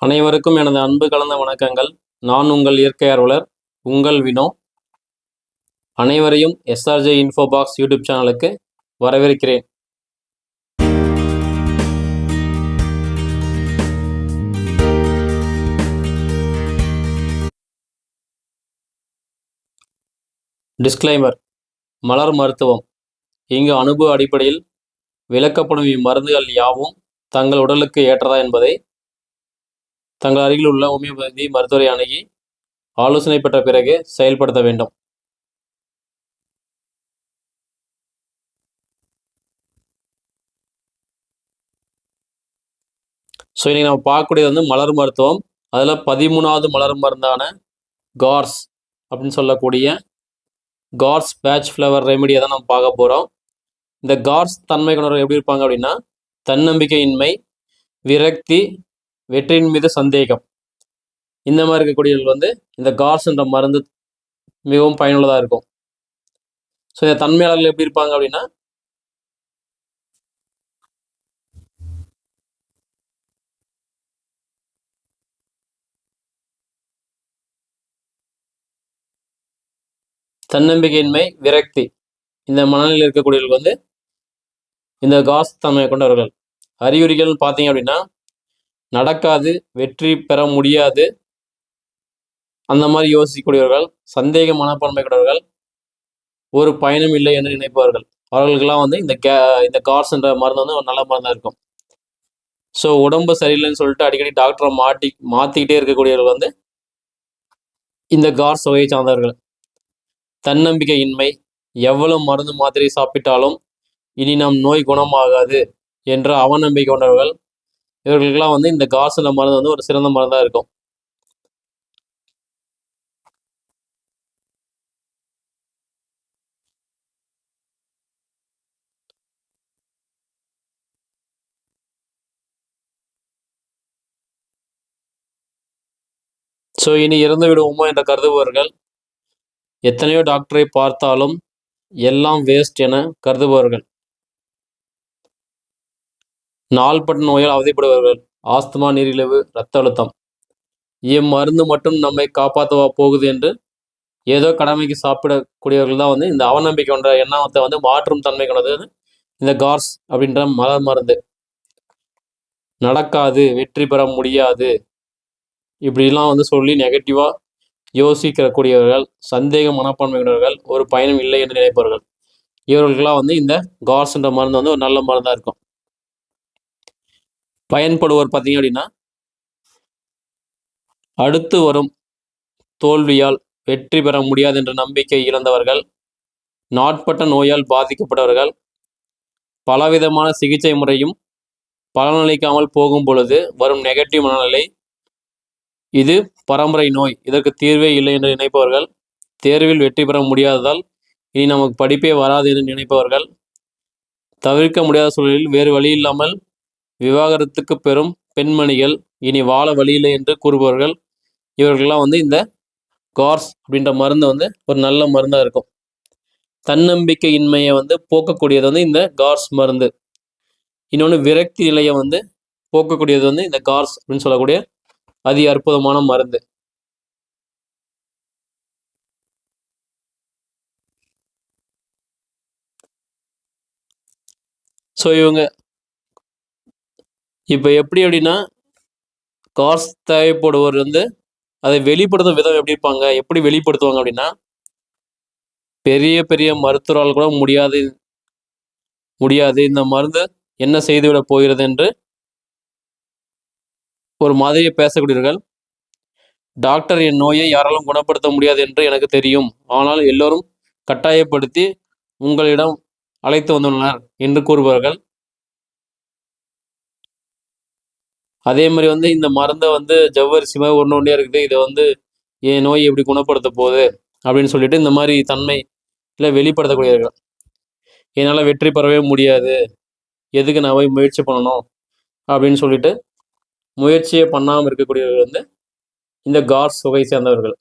அனைவருக்கும் எனது அன்பு கலந்த வணக்கங்கள். நான் உங்கள் இயற்கை ஆர்வலர் உங்கள் வினோ. அனைவரையும் எஸ்ஆர்ஜே இன்ஃபோ பாக்ஸ் யூடியூப் சேனலுக்கு வரவேற்கிறேன். டிஸ்க்ளைமர். மலர் மருத்துவம். இங்கு அனுபவ அடிப்படையில் விளக்கப்படும் இம்மருந்துகள் யாவும் தங்கள் உடலுக்கு ஏற்றதா என்பதை தங்கள் அருகில் உள்ள ஹோமியோபதி மருத்துவரை அணுகி ஆலோசனை பெற்ற பிறகு செயல்படுத்த வேண்டும். ஸோ இன்னைக்கு நம்ம பார்க்கக்கூடியது மலர் மருத்துவம். அதில் 13வது மலர் மருந்தான கார்ஸ் அப்படின்னு சொல்லக்கூடிய கார்ஸ் பேட்ச் ஃப்ளவர் ரெமிடியை தான் நம்ம பார்க்க போகிறோம். இந்த கார்ஸ் தன்மை கொண்டவர்கள் எப்படி இருப்பாங்க அப்படின்னா, தன்னம்பிக்கையின்மை, விரக்தி, வெற்றியின் மீது சந்தேகம், இந்த மாதிரி இருக்கக்கூடியவர்கள் இந்த கார்ஸ் என்ற மருந்து மிகவும் பயனுள்ளதாக இருக்கும். ஸோ இந்த தன்மையாளர்கள் எப்படி இருப்பாங்க அப்படின்னா, தன்னம்பிக்கையின்மை, விரக்தி, இந்த மனநிலையில் இருக்கக்கூடியவர்கள் இந்த காஸ் தன்மை கொண்டவர்கள். அறிகுறிகள் பார்த்தீங்க அப்படின்னா, நடக்காது, வெற்றி பெற முடியாது, அந்த மாதிரி யோசிக்கக்கூடியவர்கள், சந்தேக மனப்பான்மை கொண்டவர்கள், ஒரு பயனும் இல்லை என்று நினைப்பவர்கள், அவர்களுக்கெல்லாம் இந்த கார்ஸ் என்ற மருந்து ஒரு நல்ல மருந்தாக இருக்கும். ஸோ உடம்பு சரியில்லைன்னு சொல்லிட்டு அடிக்கடி டாக்டரை மாற்றிக்கிட்டே இருக்கக்கூடியவர்கள் இந்த கார்ஸ் வகையை சார்ந்தவர்கள். தன்னம்பிக்கையின்மை, எவ்வளவு மருந்து மாத்திரை சாப்பிட்டாலும் இனி நம் நோய் குணமாகாது என்ற அவநம்பிக்கை கொண்டவர்கள், இவர்களுக்கெல்லாம் இந்த கார்ஸ் என்ற மருந்து ஒரு சிறந்த மருந்தாக இருக்கும். ஸோ இனி இறந்து விடுவோமோ என்று கருதுபவர்கள், எத்தனையோ டாக்டரை பார்த்தாலும் எல்லாம் வேஸ்ட் என கருதுபவர்கள், நாள்பட்ட நோயால் அவதிப்படுபவர்கள், ஆஸ்துமா, நீரிழிவு, இரத்த அழுத்தம், இம்மருந்து மட்டும் நம்மை காப்பாற்றவா போகுது என்று ஏதோ கடமைக்கு சாப்பிடக்கூடியவர்கள் தான் இந்த அவநம்பிக்கை கொண்ட எண்ணத்தை மாற்றும் தன்மை கொண்டது இந்த கார்ஸ் அப்படின்ற மலர் மருந்து. நடக்காது, வெற்றி பெற முடியாது, இப்படிலாம் சொல்லி நெகட்டிவாக யோசிக்கக்கூடியவர்கள், சந்தேக மனப்பான்மை கொண்டவர்கள், ஒரு பயனும் இல்லை என்று நினைப்பவர்கள், இவர்களுக்கெல்லாம் இந்த கார்ஸ் என்ற மருந்து ஒரு நல்ல மருந்தாக இருக்கும். பயன்படுவோர் பார்த்தீங்க அப்படின்னா, அடுத்து வரும் தோல்வியால் வெற்றி பெற முடியாது என்ற நம்பிக்கை இழந்தவர்கள், நாட்பட்ட நோயால் பாதிக்கப்பட்டவர்கள், பலவிதமான சிகிச்சை முறையும் பலனளிக்காமல் போகும் பொழுது வரும் நெகட்டிவ் மனநிலை, இது பரம்பரை நோய், இதற்கு தீர்வே இல்லை என்று நினைப்பவர்கள், தேர்வில் வெற்றி பெற முடியாததால் இனி நமக்கு படிப்பே வராது என்று நினைப்பவர்கள், தவிர்க்க முடியாத சூழலில் வேறு வழி இல்லாமல் விவாகரத்துக்கு பெறும் பெண்மணிகள், இனி வாழ வழியில்லை என்று கூறுபவர்கள், இவர்கள்லாம் இந்த கார்ஸ் அப்படின்ற மருந்து ஒரு நல்ல மருந்தாக இருக்கும். தன்னம்பிக்கையின்மையை போக்கக்கூடியது இந்த கார்ஸ் மருந்து. இன்னொன்று விரக்தி நிலையை போக்கக்கூடியது இந்த கார்ஸ் அப்படின்னு சொல்லக்கூடிய அதி அற்புதமான மருந்து. ஸோ இவங்க இப்போ எப்படி அப்படின்னா, கார்ஸ் தேவைப்படுவர் அதை வெளிப்படுத்தும் விதம் எப்படி இருப்பாங்க, எப்படி வெளிப்படுத்துவாங்க அப்படின்னா, பெரிய பெரிய மருத்துவரால் கூட முடியாது இந்த மருந்து என்ன செய்துவிட போகிறது என்று ஒரு மாதிரியை பேசக்கூடியவர்கள், டாக்டர் என் நோயை யாராலும் குணப்படுத்த முடியாது என்று எனக்கு தெரியும், ஆனால் எல்லோரும் கட்டாயப்படுத்தி உங்களிடம் அழைத்து வந்துள்ளனர் என்று கூறுபவர்கள், அதே மாதிரி இந்த மருந்தை ஜவ்வரிசிமாக ஒன்றே இருக்குது, இதை என் நோயை எப்படி குணப்படுத்த போகுது அப்படின்னு சொல்லிட்டு இந்த மாதிரி தன்மை இல்லை வெளிப்படுத்தக்கூடியவர்கள், என்னால் வெற்றி பெறவே முடியாது, எதுக்கு நான் போய் முயற்சி பண்ணணும் அப்படின்னு சொல்லிட்டு முயற்சியை பண்ணாமல் இருக்கக்கூடியவர்கள் இந்த கார்ஸ் வகை சேர்ந்தவர்கள்.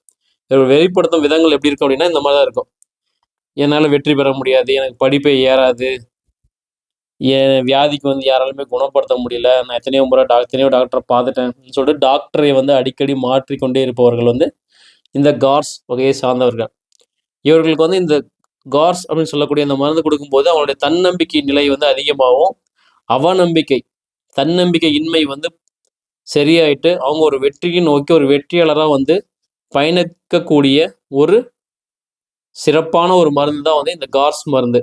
இவர்கள் வெளிப்படுத்தும் விதங்கள் எப்படி இருக்கும் அப்படின்னா, இந்த மாதிரி தான் இருக்கும். என்னால் வெற்றி பெற முடியாது, எனக்கு படிப்பே ஏறாது, என் வியாதிக்கு வந்து யாராலுமே குணப்படுத்த முடியல, நான் எத்தனையோ டாக்டரை பார்த்துட்டேன்னு சொல்லிட்டு டாக்டரை வந்து அடிக்கடி மாற்றிக்கொண்டே இருப்பவர்கள் வந்து இந்த கார்ஸ் வகையை சார்ந்தவர்கள். இவர்களுக்கு வந்து இந்த கார்ஸ் அப்படின்னு சொல்லக்கூடிய இந்த மருந்து கொடுக்கும்போது அவங்களுடைய தன்னம்பிக்கை நிலை வந்து அதிகமாகும். அவநம்பிக்கை, தன்னம்பிக்கை இன்மை வந்து சரியாயிட்டு அவங்க ஒரு வெற்றியை நோக்கி ஒரு வெற்றியாளராக வந்து பயணிக்கக்கூடிய ஒரு சிறப்பான ஒரு மருந்து தான் வந்து இந்த கார்ஸ் மருந்து.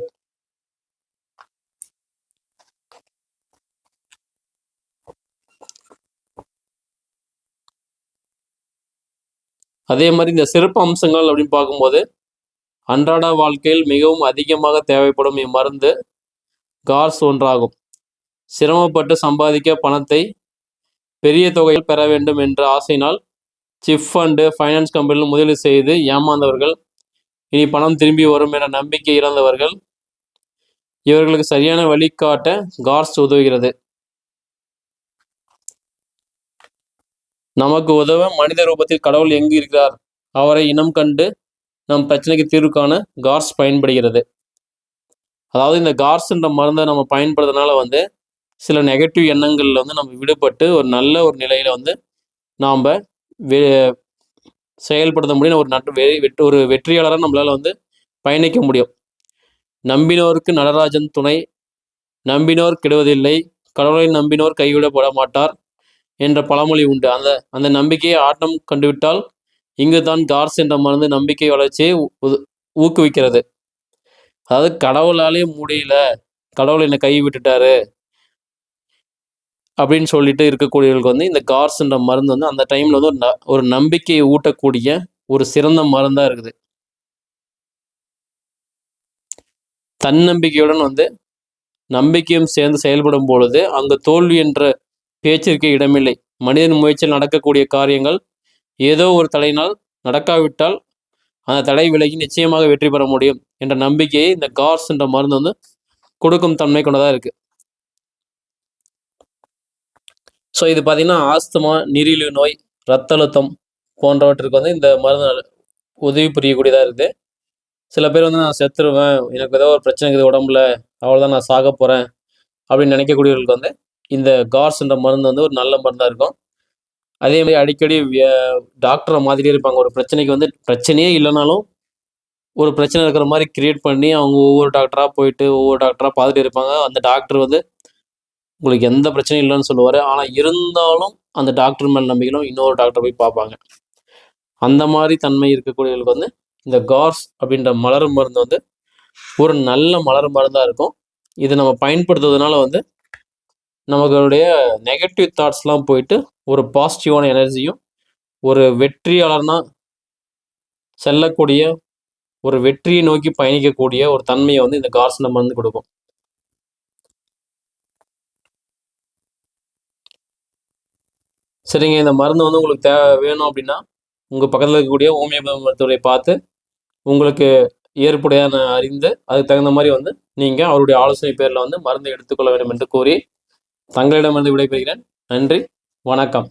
அதே மாதிரி இந்த சிறப்பு அம்சங்கள் அப்படின்னு பார்க்கும்போது அன்றாட வாழ்க்கையில் மிகவும் அதிகமாக தேவைப்படும் இம்மருந்து கார்ஸ் ஒன்றாகும். சிரமப்பட்டு சம்பாதிக்க பணத்தை பெரிய தொகையில் பெற வேண்டும் என்ற ஆசையினால் சிட் ஃபண்டு, ஃபைனான்ஸ் கம்பெனியில் முதலீடு செய்து ஏமாந்தவர்கள், இனி பணம் திரும்பி வரும் என நம்பிக்கை இழந்தவர்கள், இவர்களுக்கு சரியான வழிகாட்ட கார்ஸ் உதவுகிறது. நமக்கு உதவ மனித ரூபத்தில் கடவுள் எங்கு இருக்கிறார், அவரை இனம் கண்டு நம் பிரச்சனைக்கு தீர்வு காண கார்ஸ் பயன்படுகிறது. அதாவது இந்த கார்ஸ்ன்ற மருந்தை நம்ம பயன்படுறதுனால வந்து சில நெகட்டிவ் எண்ணங்கள்ல வந்து நம்ம விடுபட்டு ஒரு நல்ல ஒரு நிலையில வந்து நாம் செயல்படுத்த முடியும். ஒரு வெற்றியாளராக நம்மளால வந்து பயணிக்க முடியும். நம்பினோருக்கு நடராஜன் துணை, நம்பினோர் கெடுவதில்லை, கடவுளை நம்பினோர் கைவிடப்பட மாட்டார் என்ற பழமொழி உண்டு. அந்த அந்த நம்பிக்கையை ஆட்டம் கண்டுவிட்டால் இங்குதான் கார்ஸ் என்ற மருந்து நம்பிக்கை வளர்ச்சியை ஊக்குவிக்கிறது. அதாவது கடவுளாலே முடியல, கடவுள் என்னை கை விட்டுட்டாரு அப்படின்னு சொல்லிட்டு இருக்கக்கூடியவர்களுக்கு வந்து இந்த கார்ஸ்ன்ற மருந்து வந்து அந்த டைம்ல வந்து ஒரு நம்பிக்கையை ஊட்டக்கூடிய ஒரு சிறந்த மருந்தா இருக்குது. தன்னம்பிக்கையுடன் வந்து நம்பிக்கையும் சேர்ந்து செயல்படும் பொழுது அங்கு தோல்வி என்ற பேச்சிற்கு இடமில்லை. மனிதன் முயற்சியில் நடக்கக்கூடிய காரியங்கள் ஏதோ ஒரு தடையினால் நடக்காவிட்டால் அந்த தடை விலகி நிச்சயமாக வெற்றி பெற முடியும் என்ற நம்பிக்கையை இந்த கார்ஸ் என்ற மருந்து வந்து கொடுக்கும் தன்மை கொண்டதாக இருக்கு. ஸோ இது பார்த்தீங்கன்னா ஆஸ்துமா, நீரிழிவு நோய், இரத்த அழுத்தம் போன்றவற்றுக்கு வந்து இந்த மருந்து உதவி புரியக்கூடியதாக இருக்குது. சில பேர் வந்து நான் செத்துருவேன், எனக்கு ஏதோ ஒரு பிரச்சனை இருக்குது உடம்புல, அவ்வளோதான் நான் சாக போகிறேன் அப்படின்னு நினைக்கக்கூடியவர்களுக்கு வந்து இந்த கார்ஸ்ன்ற மருந்து வந்து ஒரு நல்ல மருந்தாக இருக்கும். அதே மாதிரி அடிக்கடி டாக்டரை மாதிரியே இருப்பாங்க. ஒரு பிரச்சனைக்கு வந்து பிரச்சனையே இல்லைனாலும் ஒரு பிரச்சனை இருக்கிற மாதிரி கிரியேட் பண்ணி அவங்க ஒவ்வொரு டாக்டராக போயிட்டு ஒவ்வொரு டாக்டராக பார்த்துட்டு இருப்பாங்க. அந்த டாக்டர் வந்து உங்களுக்கு எந்த பிரச்சனையும் இல்லைன்னு சொல்லுவார். ஆனால் இருந்தாலும் அந்த டாக்டர் மேல் நம்பிக்கையிலும் இன்னொரு டாக்டர் போய் பார்ப்பாங்க. அந்த மாதிரி தன்மை இருக்கக்கூடியவர்களுக்கு வந்து இந்த கார்ஸ் அப்படின்ற மலர் மருந்து வந்து ஒரு நல்ல மலர் மருந்தாக இருக்கும். இதை நம்ம பயன்படுத்துவதனால வந்து நமங்களுடைய நெகட்டிவ் தாட்ஸ்லாம் போயிட்டு ஒரு பாசிட்டிவான எனர்ஜியும் ஒரு வெற்றியாளர்னா செல்லக்கூடிய ஒரு வெற்றியை நோக்கி பயணிக்கக்கூடிய ஒரு தன்மையை வந்து இந்த கார்ஸ் நம்ம வந்து கொடுக்கும். சரிங்க, இந்த மருந்து வந்து உங்களுக்கு வேணும் அப்படின்னா உங்கள் பக்கத்தில் இருக்கக்கூடிய ஹோமியோபதி மருத்துவரை பார்த்து உங்களுக்கு ஏற்புடையான அறிந்து அதுக்கு தகுந்த மாதிரி வந்து நீங்கள் அவருடைய ஆலோசனை பேரில் வந்து மருந்து எடுத்துக்கொள்ள வேண்டும் என்று கூறி தங்களிடமிருந்து விடைபெறுகிறேன். நன்றி, வணக்கம்.